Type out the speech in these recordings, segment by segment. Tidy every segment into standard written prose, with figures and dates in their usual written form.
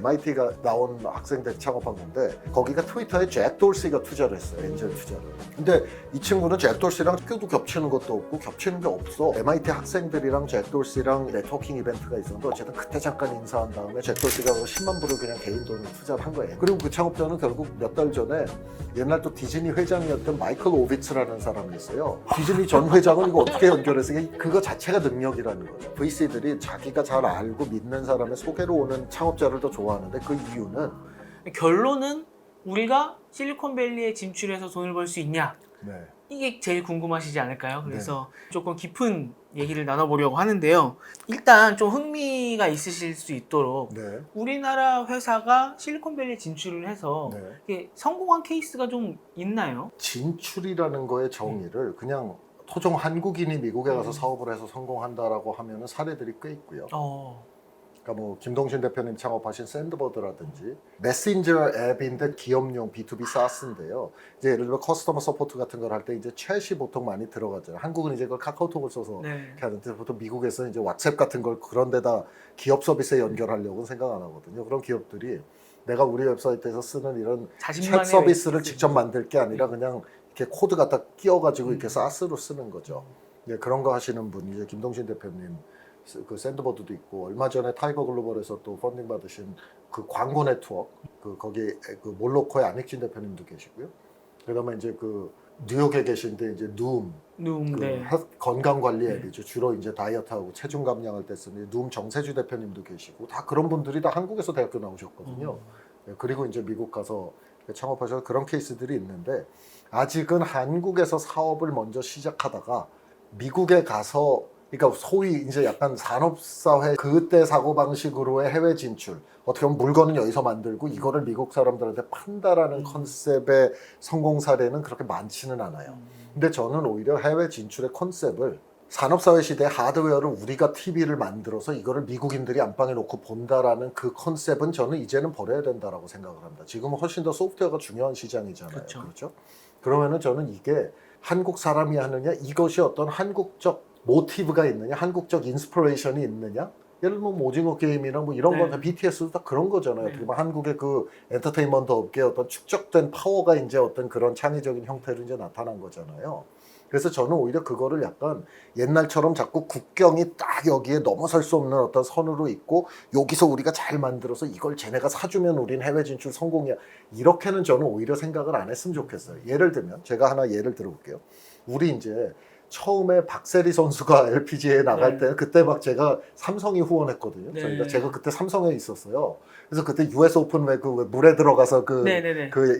MIT가 나온 학생들이 창업한 건데 거기가 트위터에 잭 돌시가 투자를 했어요. 엔젤 투자를. 근데 이 친구는 잭 돌시랑 학교도 겹치는 것도 없고 겹치는 게 없어. MIT 학생들이랑 잭 돌시랑 네트워킹 이벤트가 있었는데 어쨌든 그때 잠깐 인사한 다음에 잭 돌시가 10만 불을 그냥 개인 돈으로 투자를 한 거예요. 그리고 그 창업자는 결국 몇 달 전에 옛날 또 디즈니 회장이었던 마이클 오비츠라는 사람이 있어요. 디즈니 전 회장을 이거 어떻게 연결해서 그거 자체가 능력이라는 거죠. VC들이 자기가 잘 알고 믿는 사람의 소개로 오는 창업자를 더 좋아하는데 그 이유는 결론은 우리가 실리콘밸리에 진출해서 돈을 벌 수 있냐? 네. 이게 제일 궁금하시지 않을까요? 그래서 조금 깊은 얘기를 나눠보려고 하는데요. 일단 좀 흥미가 있으실 수 있도록 네. 우리나라 회사가 실리콘밸리에 진출을 해서 네. 이게 성공한 케이스가 좀 있나요? 진출이라는 거의 정의를 그냥 토종 한국인이 미국에 가서 사업을 해서 성공한다라고 하면은 사례들이 꽤 있고요. 그러니까 뭐 김동신 대표님 창업하신 샌드버드라든지 메신저 앱인데 기업용 B2B SaaS인데요. 이제 예를 들어 커스터머 서포트 같은 걸 할 때 이제 챗이 보통 많이 들어가잖아요. 한국은 이제 그걸 카카오톡을 써서 네. 이렇게 하는데 보통 미국에서는 이제 왓츠앱 같은 걸 그런 데다 기업 서비스에 연결하려고는 생각 안 하거든요. 그런 기업들이 내가 우리 웹사이트에서 쓰는 이런 챗 서비스를 직접 만들 게 아니라 그냥 이렇게 코드 갖다 끼워가지고 이렇게 SaaS로 쓰는 거죠. 네, 그런 거 하시는 분이 이제 김동신 대표님 그 샌드버드도 있고 얼마 전에 타이거 글로벌에서 또 펀딩 받으신 그 광고 네트워크 그 거기 그 몰로코의 안익진 대표님도 계시고요. 그다음에 이제 그 뉴욕에 계신데 이제 누움 그 네. 건강 관리 앱이죠. 주로 이제 다이어트하고 체중 감량할 때 쓰는 누움 정세주 대표님도 계시고 다 그런 분들이 다 한국에서 대학교 나오셨거든요. 그리고 이제 미국 가서 창업하셔서 그런 케이스들이 있는데 아직은 한국에서 사업을 먼저 시작하다가 미국에 가서 그러니까 소위 이제 약간 산업사회 그때 사고방식으로의 해외 진출 어떻게 보면 물건은 여기서 만들고 이거를 미국 사람들한테 판다라는 컨셉의 성공 사례는 그렇게 많지는 않아요. 근데 저는 오히려 해외 진출의 컨셉을 산업사회 시대의 하드웨어를 우리가 TV를 만들어서 이거를 미국인들이 안방에 놓고 본다라는 그 컨셉은 저는 이제는 버려야 된다라고 생각을 합니다. 지금은 훨씬 더 소프트웨어가 중요한 시장이잖아요. 그렇죠? 그러면은 저는 이게 한국 사람이 하느냐 이것이 어떤 한국적 모티브가 있느냐, 한국적 인스피레이션이 있느냐. 예를 들면 오징어 게임이나 뭐 이런 건 다 BTS도 다 그런 거잖아요. 어떻게 보면 한국의 그 엔터테인먼트 업계의 어떤 축적된 파워가 이제 어떤 그런 창의적인 형태로 이제 나타난 거잖아요. 그래서 저는 오히려 그거를 약간 옛날처럼 자꾸 국경이 딱 여기에 넘어설 수 없는 어떤 선으로 있고 여기서 우리가 잘 만들어서 이걸 쟤네가 사주면 우린 해외 진출 성공이야. 이렇게는 저는 오히려 생각을 안 했으면 좋겠어요. 예를 들면 제가 하나 예를 들어볼게요. 우리 이제 처음에 박세리 선수가 LPGA에 나갈 때 그때 막 제가 삼성이 후원했거든요. 저희가 제가 그때 삼성에 있었어요. 그래서 그때 US 오픈 왜 그 물에 들어가서 그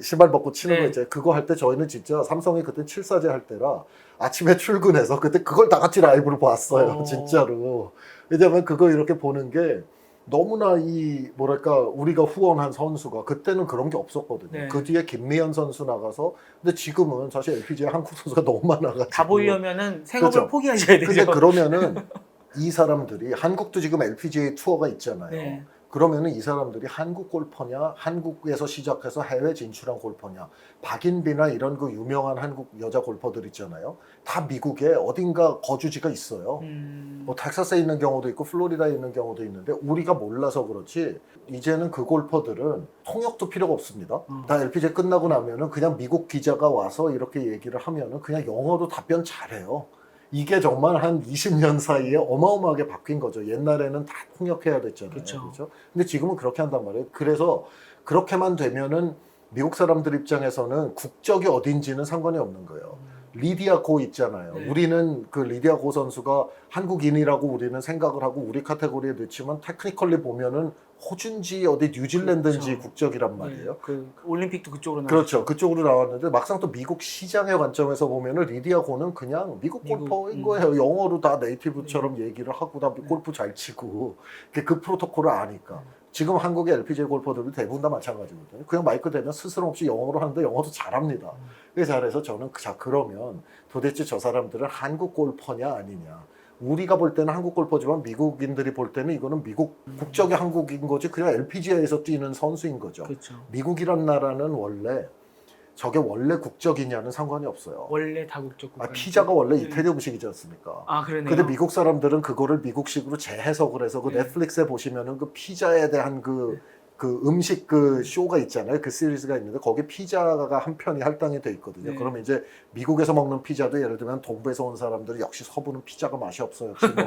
신발 벗고 치는 거 있잖아요. 그거 할 때 저희는 진짜 삼성이 그때 7사제 할 때라 아침에 출근해서 그때 그걸 다 같이 라이브로 봤어요. 진짜로. 왜냐면 그거 이렇게 보는 게 너무나 이 뭐랄까 우리가 후원한 선수가 그때는 그런 게 없었거든요. 그 뒤에 김미연 선수 나가서 근데 지금은 사실 LPGA 한국 선수가 너무 많아가지고 다 보려면은 생업을 포기하셔야 되죠. 근데 그러면은 이 사람들이 한국도 지금 LPGA 투어가 있잖아요. 그러면은 이 사람들이 한국 골퍼냐, 한국에서 시작해서 해외 진출한 골퍼냐, 박인비나 이런 그 유명한 한국 여자 골퍼들 있잖아요. 다 미국에 어딘가 거주지가 있어요. 뭐 텍사스에 있는 경우도 있고 플로리다에 있는 경우도 있는데 우리가 몰라서 그렇지 이제는 그 골퍼들은 통역도 필요가 없습니다. 다 LPGA 끝나고 나면은 그냥 미국 기자가 와서 이렇게 얘기를 하면은 그냥 영어로 답변 잘해요. 이게 정말 한 20년 사이에 어마어마하게 바뀐 거죠. 옛날에는 다 통역해야 됐잖아요. 그렇죠? 근데 지금은 그렇게 한단 말이에요. 그래서 그렇게만 되면은 미국 사람들 입장에서는 국적이 어딘지는 상관이 없는 거예요. 리디아 고 있잖아요. 우리는 그 리디아 고 선수가 한국인이라고 우리는 생각을 하고 우리 카테고리에 넣지만 테크니컬리 보면은 호주인지 어디 뉴질랜드인지 국적이란 말이에요. 그 올림픽도 그쪽으로 그렇죠. 그쪽으로 나왔는데 막상 또 미국 시장의 관점에서 보면은 리디아 고는 그냥 미국 골퍼인 거예요. 영어로 다 네이티브처럼 얘기를 하고 다 골프 잘 치고 그 프로토콜을 아니까. 지금 한국의 LPGA 골퍼들도 대부분 다 마찬가지거든요. 그냥 마이크 대면 스스럼 없이 영어로 하는데 영어도 잘합니다. 그래서 잘해서 저는 자 그러면 도대체 저 사람들은 한국 골퍼냐 아니냐. 우리가 볼 때는 한국 골퍼지만 미국인들이 볼 때는 이거는 미국 국적의 한국인 거지 그냥 LPGA에서 뛰는 선수인 거죠. 미국이란 나라는 원래 저게 원래 국적이냐는 상관이 없어요. 원래 다국적 국가. 피자가 원래 이태리 음식이지 않습니까? 그러네요. 근데 미국 사람들은 그거를 미국식으로 재해석을 해서 그 넷플릭스에 보시면은 그 피자에 대한 그 그 음식 그 쇼가 있잖아요. 그 시리즈가 있는데 거기 피자가 한 편이 할당이 돼 있거든요. 네. 그러면 이제 미국에서 먹는 피자도 예를 들면 동부에서 온 사람들이 역시 서부는 피자가 맛이 없어. 역시 뭐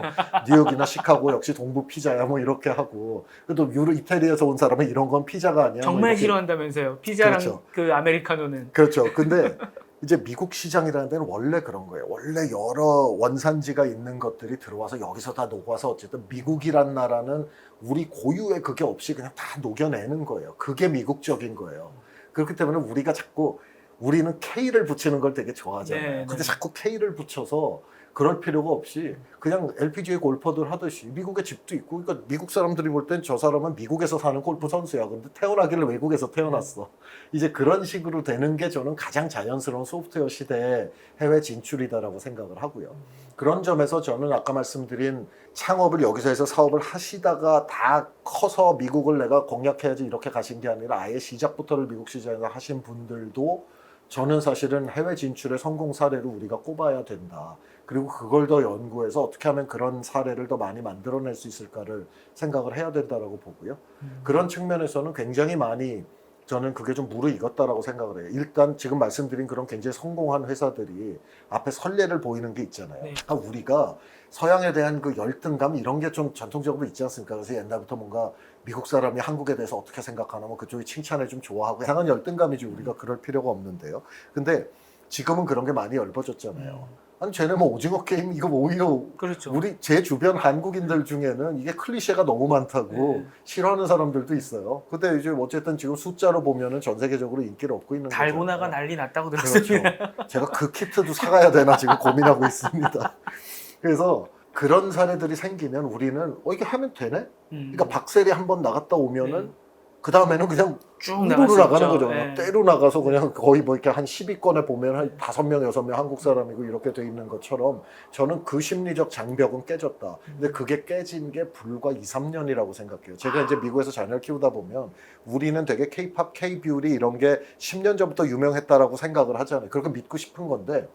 뉴욕이나 시카고 역시 동부 피자야 뭐 이렇게 하고 그래도 이태리에서 온 사람은 이런 건 피자가 아니야. 뭐 정말 이렇게. 싫어한다면서요. 피자랑 그렇죠. 그 아메리카노는. 그렇죠. 근데 이제 미국 시장이라는 데는 원래 그런 거예요. 원래 여러 원산지가 있는 것들이 들어와서 여기서 다 녹아서 어쨌든 미국이란 나라는 우리 고유의 그게 없이 그냥 다 녹여내는 거예요. 그게 미국적인 거예요. 그렇기 때문에 우리가 자꾸 우리는 K를 붙이는 걸 되게 좋아하잖아요. 네, 근데 네. 자꾸 K를 붙여서 그럴 필요가 없이 그냥 LPGA 골퍼들 하듯이 미국에 집도 있고 그러니까 미국 사람들이 볼 땐 저 사람은 미국에서 사는 골프 선수야. 근데 태어나기를 외국에서 태어났어. 이제 그런 식으로 되는 게 저는 가장 자연스러운 소프트웨어 시대의 해외 진출이다라고 생각을 하고요. 그런 점에서 저는 아까 말씀드린 창업을 여기서 해서 사업을 하시다가 다 커서 미국을 내가 공략해야지 이렇게 가신 게 아니라 아예 시작부터를 미국 시장에서 하신 분들도 저는 사실은 해외 진출의 성공 사례를 우리가 꼽아야 된다. 그리고 그걸 더 연구해서 어떻게 하면 그런 사례를 더 많이 만들어낼 수 있을까를 생각을 해야 된다라고 보고요. 그런 측면에서는 굉장히 많이 저는 그게 좀 무르익었다라고 생각을 해요. 일단 지금 말씀드린 그런 굉장히 성공한 회사들이 앞에 선례를 보이는 게 있잖아요. 네. 우리가 서양에 대한 그 열등감 이런 게 좀 전통적으로 있지 않습니까? 그래서 옛날부터 뭔가 미국 사람이 한국에 대해서 어떻게 생각하나 뭐 그쪽이 칭찬을 좀 좋아하고 이상한 열등감이지 우리가 그럴 필요가 없는데요. 근데 지금은 그런 게 많이 엷어졌잖아요. 아니 쟤네 뭐 오징어 게임 이거 오히려 그렇죠. 우리 제 주변 한국인들 중에는 이게 클리셰가 너무 많다고 네. 싫어하는 사람들도 있어요. 근데 이제 어쨌든 지금 숫자로 보면은 전 세계적으로 인기를 얻고 있는 거죠. 달고나가 난리 났다고 그렇죠. 들었습니다. 제가 그 키트도 사가야 되나 지금 고민하고 있습니다. 그래서 그런 사례들이 생기면 우리는 이게 하면 되네? 그러니까 박셀이 한번 나갔다 오면은 그 다음에는 그냥 쭉 나갈 우르르 수 나가는 있죠. 거죠. 네. 그냥 때로 나가서 그냥 거의 뭐 이렇게 한 10위권에 보면 한 5명, 6명 한국 사람이고 이렇게 돼 있는 것처럼 저는 그 심리적 장벽은 깨졌다. 근데 그게 깨진 게 불과 2, 3년이라고 생각해요. 제가 이제 미국에서 자녀를 키우다 보면 우리는 되게 K-팝, K-뷰티 이런 게 10년 전부터 유명했다라고 생각을 하잖아요. 그렇게 믿고 싶은 건데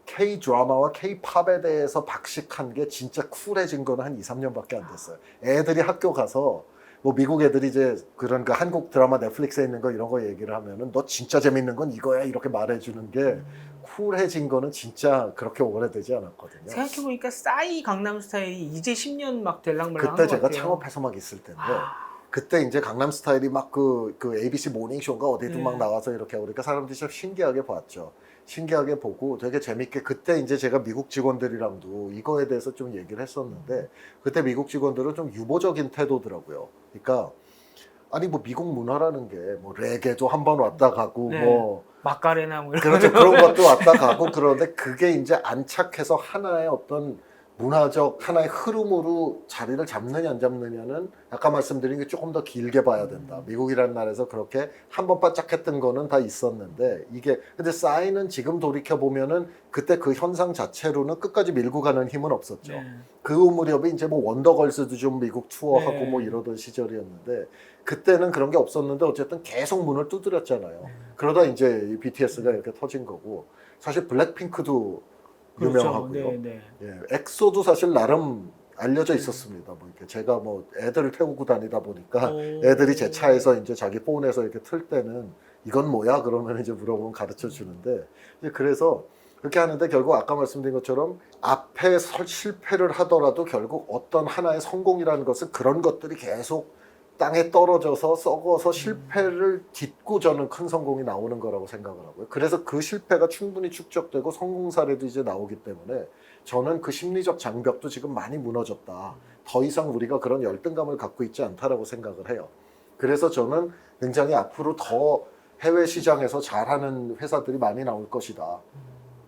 K-드라마와 K-팝에 대해서 박식한 게 진짜 쿨해진 거는 한 2, 3년밖에 안 됐어요. 애들이 학교 가서 뭐 미국 애들이 이제 그런 그 한국 드라마 넷플릭스에 있는 거 이런 거 얘기를 하면은 너 진짜 재밌는 건 이거야 이렇게 말해주는 게 쿨해진 거는 진짜 그렇게 오래되지 않았거든요. 생각해보니까 싸이 강남스타일이 이제 10년 막 될랑말랑 그때 한것 제가 같아요. 창업해서 막 있을 텐데 아, 그때 이제 강남 스타일이 막 그 ABC 모닝쇼인가 어디도 네. 막 나와서 이렇게 하고 그러니까 사람들이 참 신기하게 봤죠. 신기하게 보고 되게 재밌게 그때 이제 제가 미국 직원들이랑도 이거에 대해서 좀 얘기를 했었는데 그때 미국 직원들은 좀 유보적인 태도더라고요. 그러니까 아니 뭐 미국 문화라는 게 뭐 레게도 한번 왔다 가고 네. 뭐 마카레나 뭐 이런 그렇죠. 그런 것도 왔다 가고 그러는데 그게 이제 안착해서 하나의 어떤 문화적 하나의 흐름으로 자리를 잡느냐 안 잡느냐는 아까 말씀드린 게 조금 더 길게 봐야 된다. 미국이라는 나라에서 그렇게 한번 바짝했던 거는 다 있었는데 이게 근데 싸이는 지금 돌이켜 보면은 그때 그 현상 자체로는 끝까지 밀고 가는 힘은 없었죠. 네. 그 무렵에 이제 뭐 원더걸스도 좀 미국 투어하고 네. 뭐 이러던 시절이었는데 그때는 그런 게 없었는데 어쨌든 계속 문을 두드렸잖아요. 그러다 이제 이 BTS가 이렇게 터진 거고 사실 블랙핑크도 유명하고요. 그렇죠. 네, 네. 예, 엑소도 사실 나름 알려져 있었습니다. 뭐 이렇게 제가 뭐 애들을 태우고 다니다 보니까 오. 애들이 제 차에서 이제 자기 폰에서 이렇게 틀 때는 이건 뭐야? 그러면 이제 물어보면 가르쳐 주는데 이제 그래서 그렇게 하는데 결국 아까 말씀드린 것처럼 앞에 실패를 하더라도 결국 어떤 하나의 성공이라는 것은 그런 것들이 계속 땅에 떨어져서 썩어서 실패를 딛고 저는 큰 성공이 나오는 거라고 생각을 하고요. 그래서 그 실패가 충분히 축적되고 성공 사례도 이제 나오기 때문에 저는 그 심리적 장벽도 지금 많이 무너졌다. 더 이상 우리가 그런 열등감을 갖고 있지 않다라고 생각을 해요. 그래서 저는 굉장히 앞으로 더 해외 시장에서 잘하는 회사들이 많이 나올 것이다.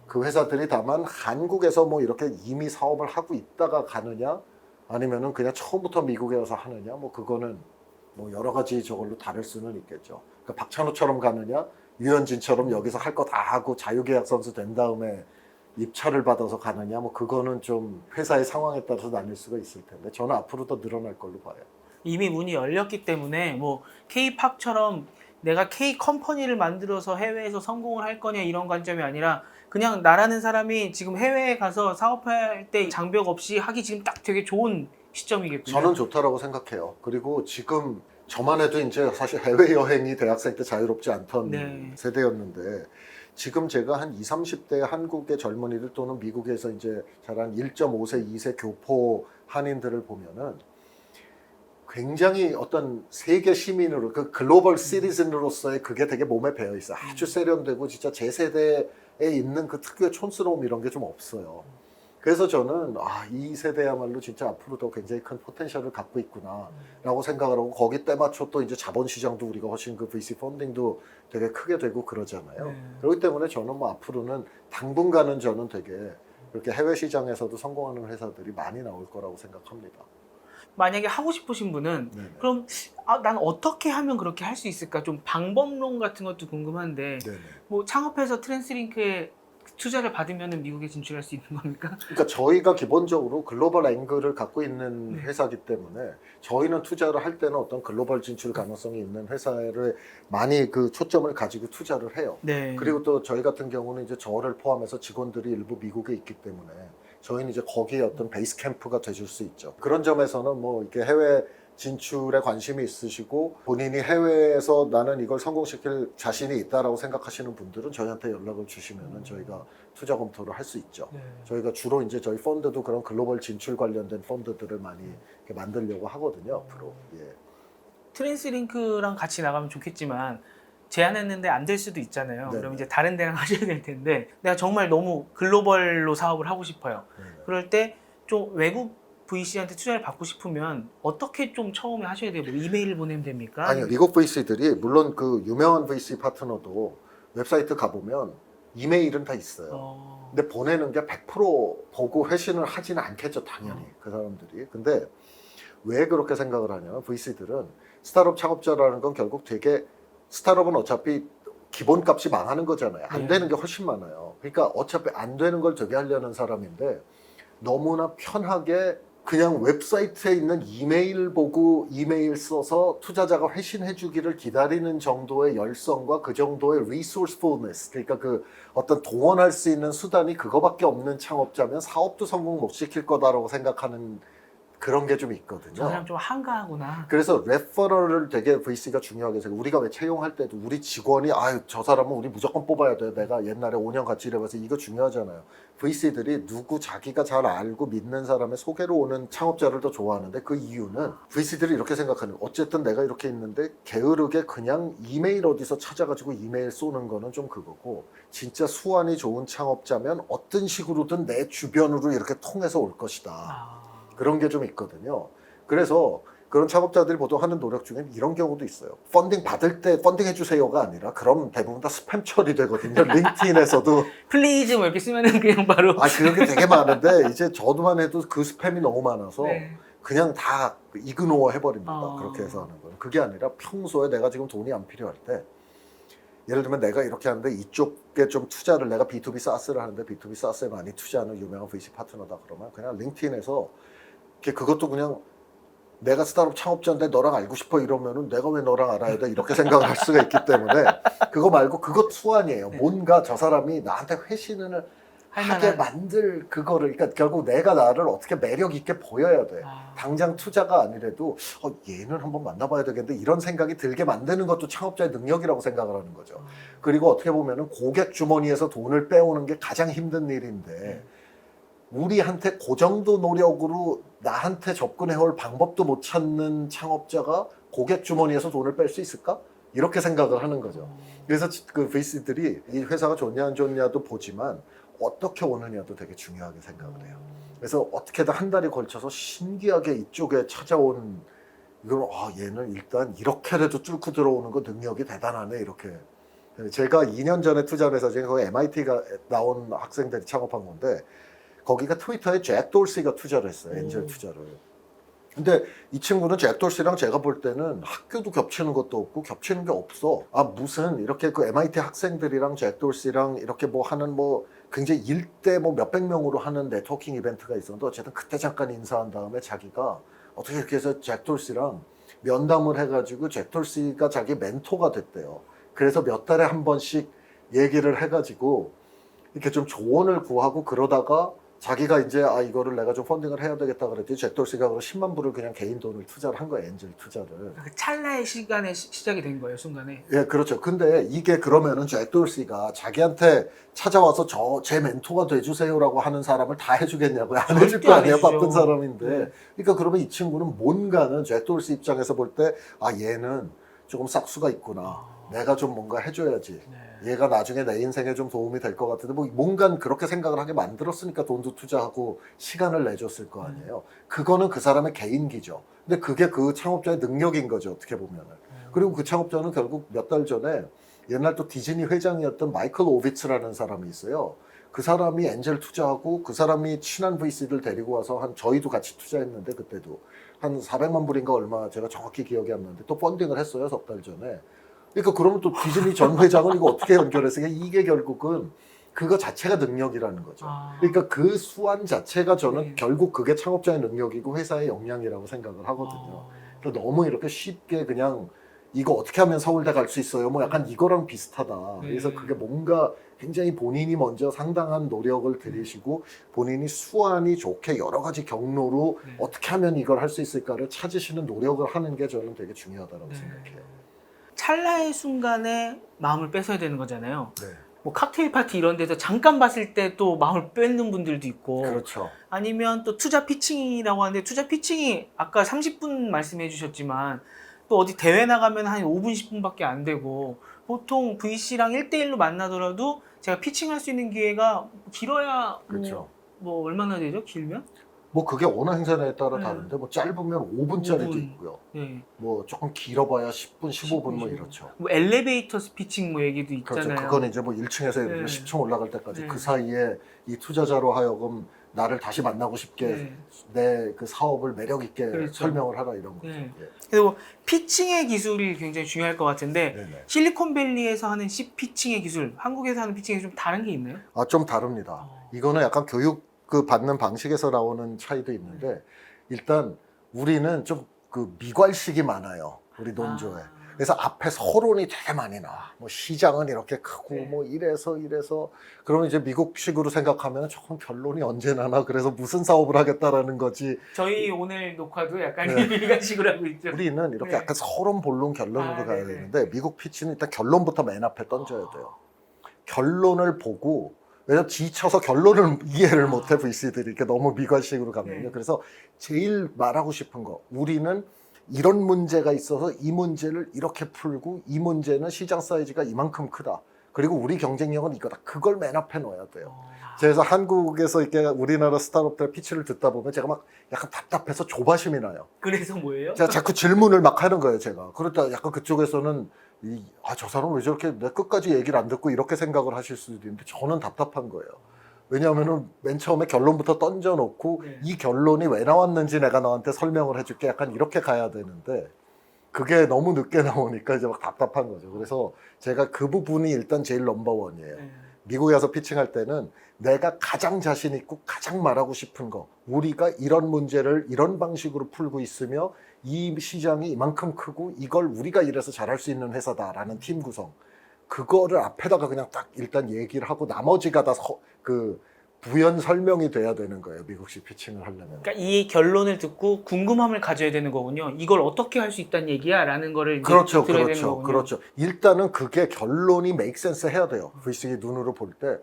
그 회사들이 다만 한국에서 뭐 이렇게 이미 사업을 하고 있다가 가느냐 아니면은 그냥 처음부터 미국에 와서 하느냐 뭐 그거는 뭐 여러 가지 저걸로 다를 수는 있겠죠. 그러니까 박찬호처럼 가느냐, 유현진처럼 여기서 할 거 다 하고 자유계약 선수 된 다음에 입찰을 받아서 가느냐, 뭐 그거는 좀 회사의 상황에 따라서 나뉠 수가 있을 텐데 저는 앞으로 더 늘어날 걸로 봐요. 이미 문이 열렸기 때문에 뭐 K-팝처럼 내가 K 컴퍼니를 만들어서 해외에서 성공을 할 거냐 이런 관점이 아니라 그냥 나라는 사람이 지금 해외에 가서 사업할 때 장벽 없이 하기 지금 딱 되게 좋은 시점이겠군요. 저는 좋다라고 생각해요. 그리고 지금 저만 해도 이제 사실 해외여행이 대학생 때 자유롭지 않던 네. 세대였는데 지금 제가 한 20, 30대 한국의 젊은이들 또는 미국에서 이제 자란 1.5세, 2세 교포 한인들을 보면은 굉장히 어떤 세계 시민으로 그 글로벌 시티즌으로서의 그게 되게 몸에 배어 있어. 아주 세련되고 진짜 제 세대에 있는 그 특유의 촌스러움 이런 게 좀 없어요. 그래서 저는 이 세대야말로 진짜 앞으로도 굉장히 큰 포텐셜을 갖고 있구나라고 생각을 하고 거기 때 맞춰 또 이제 자본 시장도 우리가 훨씬 그 VC 펀딩도 되게 크게 되고 그러잖아요. 네. 그렇기 때문에 저는 뭐 앞으로는 당분간은 저는 되게 그렇게 해외 시장에서도 성공하는 회사들이 많이 나올 거라고 생각합니다. 만약에 하고 싶으신 분은 네네. 그럼 난 어떻게 하면 그렇게 할 수 있을까? 좀 방법론 같은 것도 궁금한데 네네. 뭐 창업해서 트랜스링크에 투자를 받으면 미국에 진출할 수 있는 겁니까? 그러니까 저희가 기본적으로 글로벌 앵글을 갖고 있는 네. 회사이기 때문에 저희는 투자를 할 때는 어떤 글로벌 진출 가능성이 있는 회사를 많이 그 초점을 가지고 투자를 해요. 네. 그리고 또 저희 같은 경우는 이제 저를 포함해서 직원들이 일부 미국에 있기 때문에 저희는 이제 거기에 어떤 베이스 캠프가 돼줄 수 있죠. 그런 점에서는 뭐 이렇게 해외 진출에 관심이 있으시고 본인이 해외에서 나는 이걸 성공시킬 자신이 있다라고 생각하시는 분들은 저희한테 연락을 주시면은 저희가 투자 검토를 할 수 있죠. 네. 저희가 주로 이제 저희 펀드도 그런 글로벌 진출 관련된 펀드들을 많이 이렇게 만들려고 하거든요. 앞으로. 예. 트랜스링크랑 같이 나가면 좋겠지만 제안했는데 안 될 수도 있잖아요. 네네. 그럼 이제 다른 데랑 하셔야 될 텐데 내가 정말 너무 글로벌로 사업을 하고 싶어요. 네네. 그럴 때 좀 외국 VC한테 투자를 받고 싶으면 어떻게 좀 처음에 하셔야 돼요? 뭐 이메일을 보내면 됩니까? 아니요, 미국 VC들이 물론 그 유명한 VC 파트너도 웹사이트 가보면 이메일은 다 있어요. 근데 보내는 게 100% 보고 회신을 하지는 않겠죠, 당연히. 그 사람들이. 근데 왜 그렇게 생각을 하냐면 VC들은 스타트업 창업자라는 건 결국 되게 스타트업은 어차피 기본값이 망하는 거잖아요. 안 네. 되는 게 훨씬 많아요. 그러니까 어차피 안 되는 걸 되게 하려는 사람인데 너무나 편하게 그냥 웹사이트에 있는 이메일 보고 이메일 써서 투자자가 회신해 주기를 기다리는 정도의 열성과 그 정도의 resourcefulness, 그러니까 그 어떤 동원할 수 있는 수단이 그거밖에 없는 창업자면 사업도 성공 못 시킬 거다라고 생각하는 그런 게 좀 있거든요. 저 사람 좀 한가하구나. 그래서 레퍼럴을 되게 VC가 중요하게 생각해요. 우리가 왜 채용할 때도 우리 직원이 저 사람은 우리 무조건 뽑아야 돼. 내가 옛날에 5년 같이 일해봐서 이거 중요하잖아요. VC들이 누구 자기가 잘 알고 믿는 사람의 소개로 오는 창업자를 더 좋아하는데 그 이유는 VC들이 이렇게 생각하는 거예요. 어쨌든 내가 이렇게 있는데 게으르게 그냥 이메일 어디서 찾아가지고 이메일 쏘는 거는 좀 그거고 진짜 수완이 좋은 창업자면 어떤 식으로든 내 주변으로 이렇게 통해서 올 것이다. 그런 게 좀 있거든요. 그래서 그런 창업자들이 보통 하는 노력 중에 이런 경우도 있어요. 펀딩 받을 때 펀딩 해주세요가 아니라 그럼 대부분 다 스팸 처리되거든요. 링크인에서도. 플리즈 뭐 이렇게 쓰면은 그냥 바로. 그런 게 되게 많은데 이제 저도만 해도 그 스팸이 너무 많아서 네. 그냥 다 이그노어 해버립니다. 어. 그렇게 해서 하는 거예요. 그게 아니라 평소에 내가 지금 돈이 안 필요할 때 예를 들면 내가 이렇게 하는데 이쪽에 좀 투자를 내가 B2B SaaS를 하는데 B2B SaaS에 많이 투자하는 유명한 VC 파트너다 그러면 그냥 링크인에서 그것도 그냥 내가 스타트업 창업자인데 너랑 알고 싶어 이러면은 내가 왜 너랑 알아야 돼 이렇게 생각을 할 수가 있기 때문에 그거 말고 그것 수완이에요. 네. 뭔가 저 사람이 나한테 회신을 하게 만들 그거를 그러니까 결국 내가 나를 어떻게 매력 있게 보여야 돼. 당장 투자가 아니래도 얘는 한번 만나봐야 되겠는데 이런 생각이 들게 만드는 것도 창업자의 능력이라고 생각을 하는 거죠. 그리고 어떻게 보면은 고객 주머니에서 돈을 빼오는 게 가장 힘든 일인데 우리한테 그 정도 노력으로 나한테 접근해올 방법도 못 찾는 창업자가 고객 주머니에서 돈을 뺄 수 있을까? 이렇게 생각을 하는 거죠. 그래서 그 VC들이 이 회사가 좋냐 안 좋냐도 보지만 어떻게 오느냐도 되게 중요하게 생각을 해요. 그래서 어떻게든 한 달에 걸쳐서 신기하게 이쪽에 찾아온 이걸 얘는 일단 이렇게라도 뚫고 들어오는 거 능력이 대단하네 이렇게. 제가 2년 전에 투자를 해서 지금 거기 MIT가 나온 학생들이 창업한 건데 거기가 트위터에 잭 돌시가 투자를 했어요. 엔젤 투자를. 근데 이 친구는 잭 돌시랑 제가 볼 때는 학교도 겹치는 것도 없고 겹치는 게 없어. 무슨 이렇게 그 MIT 학생들이랑 잭 돌시랑 이렇게 뭐 하는 뭐 굉장히 일대 뭐 몇백 명으로 하는 네트워킹 이벤트가 있었는데 어쨌든 그때 잠깐 인사한 다음에 자기가 어떻게 이렇게 해서 잭 돌시랑 면담을 해가지고 잭 돌시가 자기 멘토가 됐대요. 그래서 몇 달에 한 번씩 얘기를 해가지고 이렇게 좀 조언을 구하고 그러다가 자기가 이제 이거를 내가 좀 펀딩을 해야 되겠다 그랬더니 잭 돌시가 10만 불을 그냥 개인 돈을 투자를 한 거예요. 엔젤 투자를. 그 찰나의 시간에 시작이 된 거예요, 순간에. 예, 그렇죠. 근데 이게 그러면은 잭 돌시가 자기한테 찾아와서 제 멘토가 돼주세요라고 하는 사람을 다 해주겠냐고요? 안 해줄 절대 거 안 아니에요, 해주죠. 바쁜 사람인데. 네. 그러니까 그러면 이 친구는 뭔가는 잭 돌시 입장에서 볼 때, 얘는 조금 싹수가 있구나. 내가 좀 뭔가 해줘야지. 네. 얘가 나중에 내 인생에 좀 도움이 될 것 같은데, 뭔가 그렇게 생각을 하게 만들었으니까 돈도 투자하고 시간을 내줬을 거 아니에요. 그거는 그 사람의 개인기죠. 근데 그게 그 창업자의 능력인 거죠, 어떻게 보면은. 그리고 그 창업자는 결국 몇 달 전에 옛날 또 디즈니 회장이었던 마이클 오비츠라는 사람이 있어요. 그 사람이 엔젤 투자하고 그 사람이 친한 VC를 데리고 와서 저희도 같이 투자했는데 그때도 한 400만 불인가 얼마 제가 정확히 기억이 안 나는데 또 펀딩을 했어요, 석 달 전에. 그러니까 그러면 또 디즈니 전 회장을 이거 어떻게 연결해서 이게 결국은 그거 자체가 능력이라는 거죠. 그러니까 그 수완 자체가 저는 네. 결국 그게 창업자의 능력이고 회사의 역량이라고 생각을 하거든요. 그러니까 너무 이렇게 쉽게 그냥 이거 어떻게 하면 서울대 갈 수 있어요? 뭐 약간 이거랑 비슷하다. 그래서 그게 뭔가 굉장히 본인이 먼저 상당한 노력을 들이시고 본인이 수완이 좋게 여러 가지 경로로 어떻게 하면 이걸 할 수 있을까를 찾으시는 노력을 하는 게 저는 되게 중요하다고 생각해요. 찰나의 순간에 마음을 뺏어야 되는 거잖아요. 네. 뭐 칵테일 파티 이런 데서 잠깐 봤을 때 또 마음을 뺏는 분들도 있고, 그렇죠. 아니면 또 투자 피칭이라고 하는데, 투자 피칭이 아까 30분 말씀해 주셨지만 또 어디 대회 나가면 한 5분 10분밖에 안 되고, 보통 VC랑 1대1로 만나더라도 제가 피칭할 수 있는 기회가 길어야 그렇죠. 뭐 얼마나 되죠? 길면? 뭐 그게 어느 행사에 따라 네. 다른데 뭐 짧으면 5분짜리도 5분. 있고요. 네. 뭐 조금 길어봐야 10분, 15분 뭐 15분. 이렇죠. 뭐 엘리베이터 스피칭 뭐 얘기도 있잖아요. 그렇죠. 그건 이제 뭐 1층에서 예를 들면 네. 10층 올라갈 때까지 네. 그 사이에 이 투자자로 하여금 나를 다시 만나고 싶게 네. 내 그 사업을 매력 있게 그렇죠. 설명을 하라 이런 거죠. 네. 예. 그리고 피칭의 기술이 굉장히 중요할 것 같은데, 네네. 실리콘밸리에서 하는 피칭의 기술, 한국에서 하는 피칭이 좀 다른 게 있나요? 좀 다릅니다. 이거는 약간 교육 그 받는 방식에서 나오는 차이도 있는데 일단 우리는 좀 그 미괄식이 많아요. 우리 논조에. 그래서 앞에 서론이 되게 많이 나와. 뭐 시장은 이렇게 크고 네. 뭐 이래서 그러면 이제 미국식으로 생각하면 조금 결론이 언제 나나 그래서 무슨 사업을 하겠다라는 거지. 저희 오늘 녹화도 약간 네. 이런 식으로 하고 있죠. 우리는 이렇게 네. 약간 서론 본론 결론으로 가야 네네. 되는데 미국 피치는 일단 결론부터 맨 앞에 던져야 돼요. 결론을 보고 왜냐면 지쳐서 결론을 이해를 못해 VC들이 이렇게 너무 미관식으로 가면요. 네. 그래서 제일 말하고 싶은 거 우리는 이런 문제가 있어서 이 문제를 이렇게 풀고 이 문제는 시장 사이즈가 이만큼 크다. 그리고 우리 경쟁력은 이거다. 그걸 맨 앞에 넣어야 돼요. 그래서 한국에서 이렇게 우리나라 스타트업들 피치를 듣다 보면 제가 막 약간 답답해서 조바심이 나요. 그래서 뭐예요? 제가 자꾸 질문을 막 하는 거예요, 제가. 그러다 약간 그쪽에서는 저 사람 왜 저렇게 내 끝까지 얘기를 안 듣고 이렇게 생각을 하실 수도 있는데 저는 답답한 거예요. 왜냐하면은 맨 처음에 결론부터 던져놓고 네. 이 결론이 왜 나왔는지 내가 너한테 설명을 해줄게. 약간 이렇게 가야 되는데 그게 너무 늦게 나오니까 이제 막 답답한 거죠. 그래서 제가 그 부분이 일단 제일 넘버원이에요. 네. 미국에 가서 피칭할 때는 내가 가장 자신 있고 가장 말하고 싶은 거 우리가 이런 문제를 이런 방식으로 풀고 있으며 이 시장이 이만큼 크고 이걸 우리가 이래서 잘할 수 있는 회사다라는 팀 구성 그거를 앞에다가 그냥 딱 일단 얘기를 하고 나머지가 다 부연 설명이 돼야 되는 거예요. 미국식 피칭을 하려면. 그러니까 이 결론을 듣고 궁금함을 가져야 되는 거군요. 이걸 어떻게 할 수 있다는 얘기야? 라는 거를 이제 그렇죠, 들어야 되는 그렇죠, 거군요. 그렇죠. 일단은 그게 결론이 make sense 해야 돼요. VC의 눈으로 볼 때,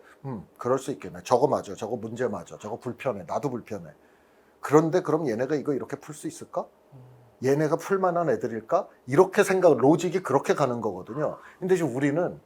그럴 수 있겠네. 저거 맞아, 저거 문제 맞아, 저거 불편해, 나도 불편해. 그런데 그럼 얘네가 이거 이렇게 풀 수 있을까? 얘네가 풀만한 애들일까? 이렇게 로직이 그렇게 가는 거거든요. 근데 지금 우리는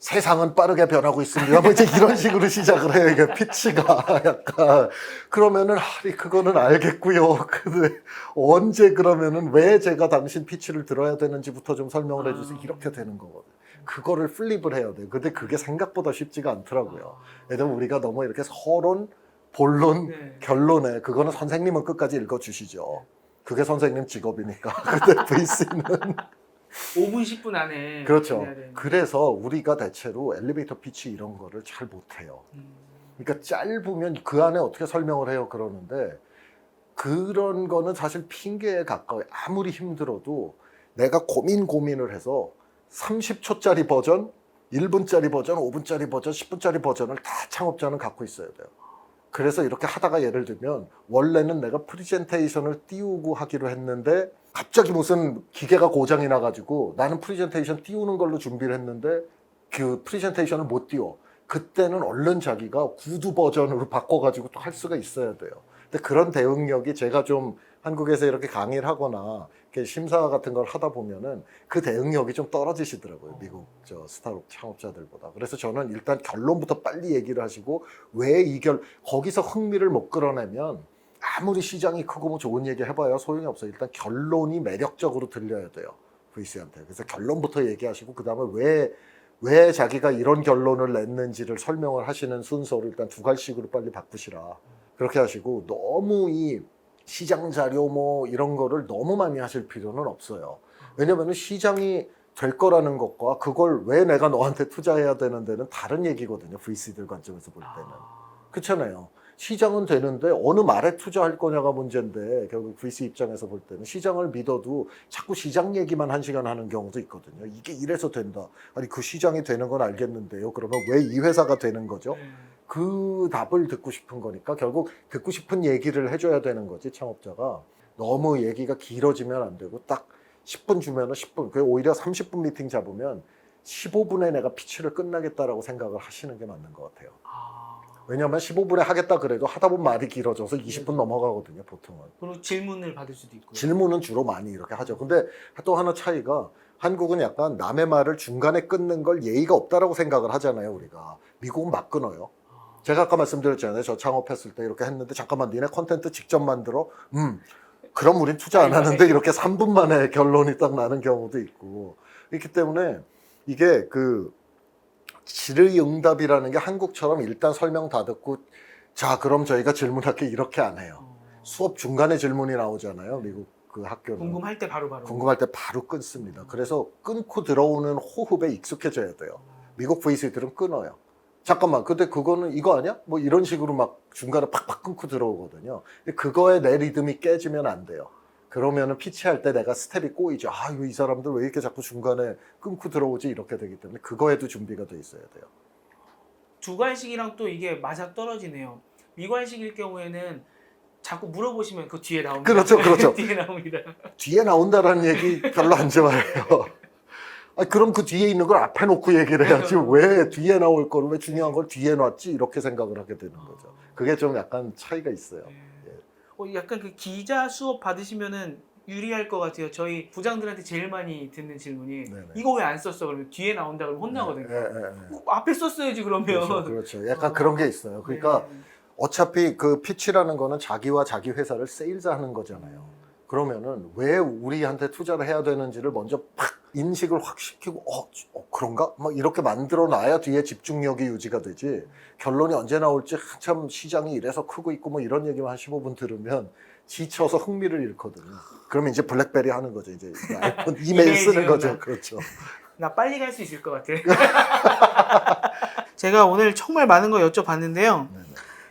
세상은 빠르게 변하고 있습니다. 뭐 이제 이런 식으로 시작을 해요. 이게 피치가 약간. 그러면은, 그거는 알겠고요. 근데 언제 그러면은 왜 제가 당신 피치를 들어야 되는지부터 좀 설명을 해주세요. 이렇게 되는 거거든요. 그거를 플립을 해야 돼요. 근데 그게 생각보다 쉽지가 않더라고요. 왜냐면 우리가 너무 이렇게 서론, 본론, 네. 결론에, 그거는 선생님은 끝까지 읽어주시죠. 그게 선생님 직업이니까. 근데 VC는. 5분 10분 안에 그렇죠. 해야 되는. 그래서 우리가 대체로 엘리베이터 피치 이런 거를 잘 못해요. 그러니까 짧으면 그 안에 어떻게 설명을 해요 그러는데 그런 거는 사실 핑계에 가까워요. 아무리 힘들어도 내가 고민을 해서 30초짜리 버전, 1분짜리 버전, 5분짜리 버전, 10분짜리 버전을 다 창업자는 갖고 있어야 돼요. 그래서 이렇게 하다가 예를 들면 원래는 내가 프리젠테이션을 띄우고 하기로 했는데 갑자기 무슨 기계가 고장이 나가지고 나는 프리젠테이션 띄우는 걸로 준비를 했는데 그 프리젠테이션을 못 띄워. 그때는 얼른 자기가 구두 버전으로 바꿔가지고 또 할 수가 있어야 돼요. 근데 그런 대응력이 제가 좀 한국에서 이렇게 강의를 하거나 이렇게 심사 같은 걸 하다 보면은 그 대응력이 좀 떨어지시더라고요. 미국 스타트업 창업자들보다. 그래서 저는 일단 결론부터 빨리 얘기를 하시고 왜 거기서 흥미를 못 끌어내면 아무리 시장이 크고 뭐 좋은 얘기 해봐야 소용이 없어요. 일단 결론이 매력적으로 들려야 돼요. VC한테. 그래서 결론부터 얘기하시고 그 다음에 왜 자기가 이런 결론을 냈는지를 설명을 하시는 순서를 일단 두 갈씩으로 빨리 바꾸시라. 그렇게 하시고 너무 이 시장 자료 뭐 이런 거를 너무 많이 하실 필요는 없어요. 왜냐면은 시장이 될 거라는 것과 그걸 왜 내가 너한테 투자해야 되는 데는 다른 얘기거든요. VC들 관점에서 볼 때는. 그렇잖아요. 시장은 되는데 어느 말에 투자할 거냐가 문제인데 결국 VC 입장에서 볼 때는 시장을 믿어도 자꾸 시장 얘기만 1시간 하는 경우도 있거든요. 이게 이래서 된다. 아니 그 시장이 되는 건 알겠는데요. 그러면 왜 이 회사가 되는 거죠? 그 답을 듣고 싶은 거니까 결국 듣고 싶은 얘기를 해줘야 되는 거지 창업자가. 너무 얘기가 길어지면 안 되고 딱 10분 주면은 10분, 오히려 30분 미팅 잡으면 15분에 내가 피치를 끝나겠다라고 생각을 하시는 게 맞는 것 같아요. 왜냐하면 15분에 하겠다 그래도 하다 보면 말이 길어져서 20분 넘어가거든요, 보통은. 그리고 질문을 받을 수도 있고요. 질문은 주로 많이 이렇게 하죠. 근데 또 하나 차이가 한국은 약간 남의 말을 중간에 끊는 걸 예의가 없다라고 생각을 하잖아요, 우리가. 미국은 막 끊어요. 제가 아까 말씀드렸잖아요. 저 창업했을 때 이렇게 했는데 잠깐만 니네 컨텐츠 직접 만들어? 그럼 우린 투자 안 하는데 이렇게 3분 만에 결론이 딱 나는 경우도 있고. 그렇기 때문에 이게 그 질의응답이라는 게 한국처럼 일단 설명 다 듣고 자 그럼 저희가 질문할게 이렇게 안 해요. 수업 중간에 질문이 나오잖아요. 미국 그 학교는. 궁금할 때 바로. 궁금할 때 바로 끊습니다. 그래서 끊고 들어오는 호흡에 익숙해져야 돼요. 미국 VC들은 끊어요. 잠깐만 근데 그거는 이거 아니야? 뭐 이런 식으로 막 중간에 팍팍 끊고 들어오거든요. 그거에 내 리듬이 깨지면 안 돼요. 그러면은 피치할 때 내가 스텝이 꼬이죠. 아, 이 사람들 왜 이렇게 자꾸 중간에 끊고 들어오지? 이렇게 되기 때문에 그거에도 준비가 돼 있어야 돼요. 두괄식이랑 또 이게 맞아 떨어지네요. 미괄식일 경우에는 자꾸 물어보시면 그 뒤에 나옵니다. 그렇죠. 뒤에 나옵니다. 뒤에 나온다라는 얘기 별로 안 좋아해요. 아, 그럼 그 뒤에 있는 걸 앞에 놓고 얘기를 해야지 왜 뒤에 나올 거를 왜 중요한 걸 뒤에 놨지? 이렇게 생각을 하게 되는 거죠. 그게 좀 약간 차이가 있어요. 약간 그 기자 수업 받으시면은 유리할 것 같아요. 저희 부장들한테 제일 많이 듣는 질문이 네네. 이거 왜 안 썼어? 그러면 뒤에 나온다 그러면 혼나거든요. 네. 앞에 썼어야지 그러면. 그렇죠. 약간 그런 게 있어요. 그러니까 어차피 그 피치라는 거는 자기와 자기 회사를 세일즈하는 거잖아요. 그러면은 왜 우리한테 투자를 해야 되는지를 먼저 팍 인식을 확 시키고 그런가? 막 이렇게 만들어 놔야 뒤에 집중력이 유지가 되지. 결론이 언제 나올지 한참 시장이 이래서 크고 있고 뭐 이런 얘기만 한 15분 들으면 지쳐서 흥미를 잃거든요. 그러면 이제 블랙베리 하는 거죠. 이제 아이폰 이메일 쓰는 거죠. 그렇죠. 나 빨리 갈 수 있을 것 같아. 제가 오늘 정말 많은 거 여쭤봤는데요. 네네.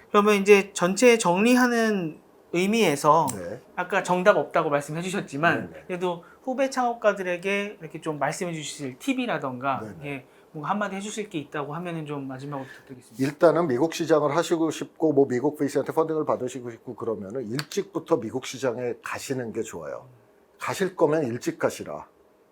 그러면 이제 전체 정리하는 의미에서 네. 아까 정답 없다고 말씀해 주셨지만 네네. 그래도 후배 창업가들에게 이렇게 좀 말씀해 주실 팁이라던가 네네. 뭔가 한마디 해주실 게 있다고 하면은 좀 마지막으로 부탁드리겠습니다. 일단은 미국 시장을 하시고 싶고 뭐 미국 VC한테 펀딩을 받으시고 싶고 그러면은 일찍부터 미국 시장에 가시는 게 좋아요. 가실 거면 일찍 가시라.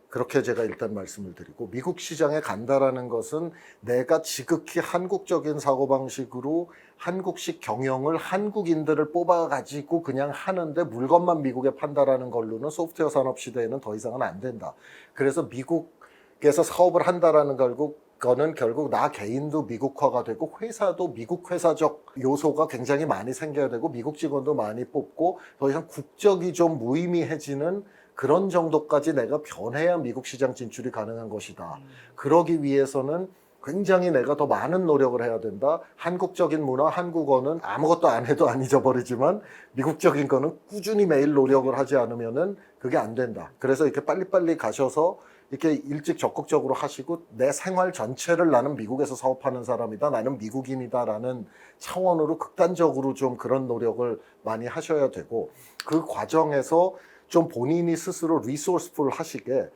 그렇게 제가 일단 말씀을 드리고 미국 시장에 간다라는 것은 내가 지극히 한국적인 사고방식으로 한국식 경영을 한국인들을 뽑아가지고 그냥 하는데 물건만 미국에 판다라는 걸로는 소프트웨어 산업 시대에는 더 이상은 안 된다. 그래서 미국에서 사업을 한다라는 거는 결국 나 개인도 미국화가 되고 회사도 미국 회사적 요소가 굉장히 많이 생겨야 되고 미국 직원도 많이 뽑고 더 이상 국적이 좀 무의미해지는 그런 정도까지 내가 변해야 미국 시장 진출이 가능한 것이다. 그러기 위해서는 굉장히 내가 더 많은 노력을 해야 된다. 한국적인 문화, 한국어는 아무것도 안 해도 안 잊어버리지만 미국적인 거는 꾸준히 매일 노력을 하지 않으면은 그게 안 된다. 그래서 이렇게 빨리빨리 가셔서 이렇게 일찍 적극적으로 하시고 내 생활 전체를 나는 미국에서 사업하는 사람이다. 나는 미국인이다라는 차원으로 극단적으로 좀 그런 노력을 많이 하셔야 되고 그 과정에서 좀 본인이 스스로 리소스풀 하시게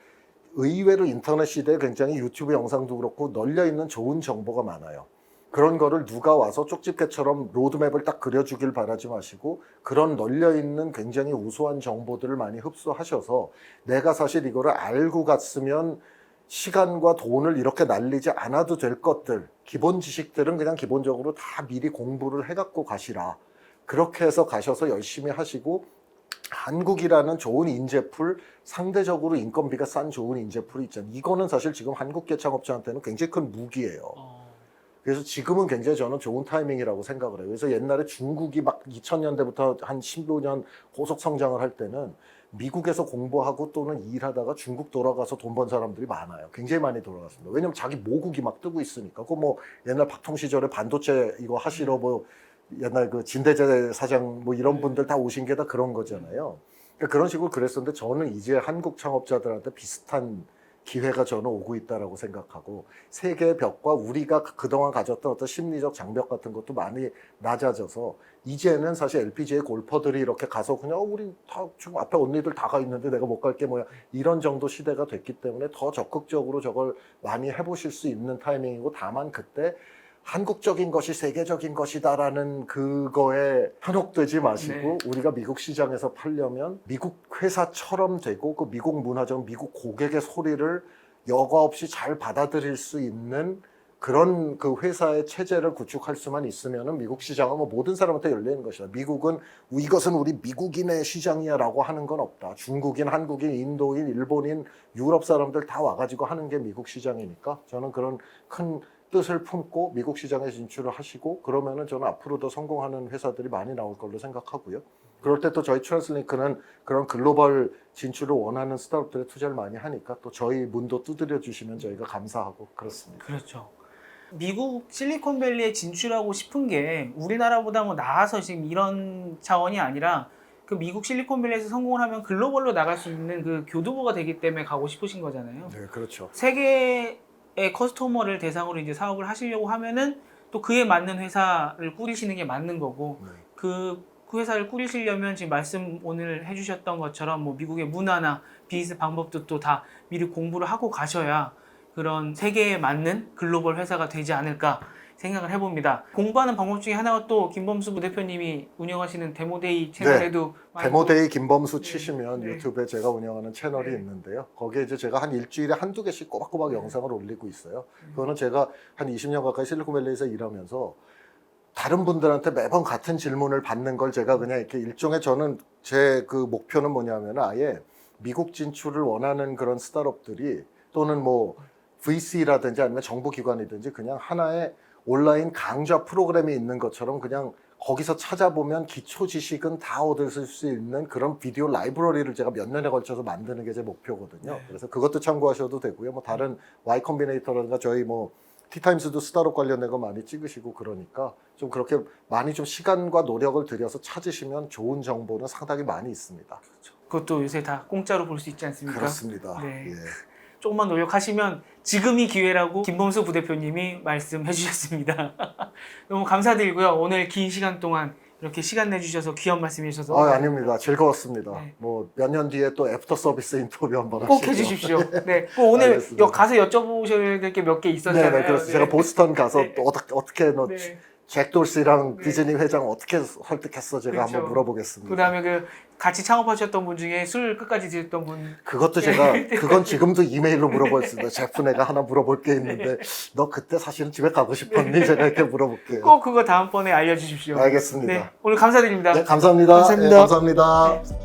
의외로 인터넷 시대에 굉장히 유튜브 영상도 그렇고 널려 있는 좋은 정보가 많아요. 그런 거를 누가 와서 쪽집게처럼 로드맵을 딱 그려주길 바라지 마시고 그런 널려있는 굉장히 우수한 정보들을 많이 흡수하셔서 내가 사실 이거를 알고 갔으면 시간과 돈을 이렇게 날리지 않아도 될 것들, 기본 지식들은 그냥 기본적으로 다 미리 공부를 해갖고 가시라. 그렇게 해서 가셔서 열심히 하시고 한국이라는 좋은 인재풀, 상대적으로 인건비가 싼 좋은 인재풀이 있잖아요. 이거는 사실 지금 한국계 창업자한테는 굉장히 큰 무기예요. 그래서 지금은 굉장히 저는 좋은 타이밍이라고 생각을 해요. 그래서 옛날에 중국이 막 2000년대부터 한 15년 고속 성장을 할 때는 미국에서 공부하고 또는 일하다가 중국 돌아가서 돈 번 사람들이 많아요. 굉장히 많이 돌아갔습니다. 왜냐면 자기 모국이 막 뜨고 있으니까. 그 뭐 옛날 박통 시절에 반도체 이거 하시러 뭐 옛날 그 진대재 사장 뭐 이런 분들 다 오신 게 다 그런 거잖아요. 그러니까 그런 식으로 그랬었는데 저는 이제 한국 창업자들한테 비슷한 기회가 저는 오고 있다라고 생각하고 세계의 벽과 우리가 그동안 가졌던 어떤 심리적 장벽 같은 것도 많이 낮아져서 이제는 사실 LPGA 골퍼들이 이렇게 가서 그냥 우리 다 지금 앞에 언니들 다 가 있는데 내가 못 갈 게 뭐야 이런 정도 시대가 됐기 때문에 더 적극적으로 저걸 많이 해보실 수 있는 타이밍이고 다만 그때 한국적인 것이 세계적인 것이다라는 그거에 현혹되지 마시고 우리가 미국 시장에서 팔려면 미국 회사처럼 되고 그 미국 문화적 미국 고객의 소리를 여과 없이 잘 받아들일 수 있는 그런 그 회사의 체제를 구축할 수만 있으면은 미국 시장은 뭐 모든 사람한테 열리는 것이다. 미국은 이것은 우리 미국인의 시장이야라고 하는 건 없다. 중국인, 한국인, 인도인, 일본인, 유럽 사람들 다 와가지고 하는 게 미국 시장이니까 저는 그런 큰 뜻을 품고 미국 시장에 진출을 하시고 그러면은 저는 앞으로 더 성공하는 회사들이 많이 나올 걸로 생각하고요. 그럴 때 또 저희 트랜스링크는 그런 글로벌 진출을 원하는 스타트업들에 투자를 많이 하니까 또 저희 문도 두드려 주시면 저희가 감사하고 그렇습니다. 그렇죠. 미국 실리콘밸리에 진출하고 싶은 게 우리나라보다 뭐 나아서 지금 이런 차원이 아니라 그 미국 실리콘밸리에서 성공을 하면 글로벌로 나갈 수 있는 그 교두보가 되기 때문에 가고 싶으신 거잖아요. 네, 그렇죠. 세계의 커스터머를 대상으로 이제 사업을 하시려고 하면은 또 그에 맞는 회사를 꾸리시는 게 맞는 거고 그 회사를 꾸리시려면 지금 말씀 오늘 해주셨던 것처럼 뭐 미국의 문화나 비즈니스 방법도 또 다 미리 공부를 하고 가셔야 그런 세계에 맞는 글로벌 회사가 되지 않을까 생각을 해봅니다. 공부하는 방법 중에 하나가 또 김범수 부대표님이 운영하시는 데모데이 채널에도 데모데이 김범수 네. 치시면 네. 유튜브에 제가 운영하는 채널이 네. 있는데요. 거기에 이제 제가 한 일주일에 한두 개씩 꼬박꼬박 영상을 올리고 있어요. 그거는 제가 한 20년 가까이 실리콘밸리에서 일하면서 다른 분들한테 매번 같은 질문을 받는 걸 제가 그냥 이렇게 일종의 저는 제 그 목표는 뭐냐면 아예 미국 진출을 원하는 그런 스타트업들이 또는 뭐 VC라든지 아니면 정부기관이든지 그냥 하나의 온라인 강좌 프로그램이 있는 것처럼 그냥 거기서 찾아보면 기초 지식은 다 얻을 수 있는 그런 비디오 라이브러리를 제가 몇 년에 걸쳐서 만드는 게 제 목표거든요. 그래서 그것도 참고하셔도 되고요. 뭐 다른 Y 컴비네이터라든가 저희 뭐 티타임스도 스타트업 관련된 거 많이 찍으시고 그러니까 좀 그렇게 많이 좀 시간과 노력을 들여서 찾으시면 좋은 정보는 상당히 많이 있습니다. 그렇죠. 그것도 요새 다 공짜로 볼 수 있지 않습니까? 그렇습니다. 네. 예. 조금만 노력하시면 지금이 기회라고 김범수 부대표님이 말씀해 주셨습니다. 너무 감사드리고요. 오늘 긴 시간 동안 이렇게 시간 내주셔서 귀한 말씀 해주셔서 아닙니다. 즐거웠습니다. 네. 뭐 몇 년 뒤에 또 애프터 서비스 인터뷰 한번 꼭 하시죠. 해주십시오. 네, 꼭 오늘 알겠습니다. 가서 여쭤보셔야 될 게 몇 개 있었잖아요. 네, 그래서 제가 보스턴 가서 네. 또 어떻게 너 네. 잭 돌시랑 네. 디즈니 회장 어떻게 설득했어? 제가 그렇죠. 한번 물어보겠습니다. 그다음에 그 같이 창업하셨던 분 중에 술 끝까지 드셨던 분 그것도 제가 그건 지금도 이메일로 물어보겠습니다. 제프 내가 하나 물어볼 게 있는데 너 그때 사실은 집에 가고 싶었니? 제가 이렇게 물어볼게요. 꼭 그거 다음번에 알려주십시오. 알겠습니다. 네, 오늘 감사드립니다. 네, 감사합니다. 감사합니다. 네, 감사합니다. 네.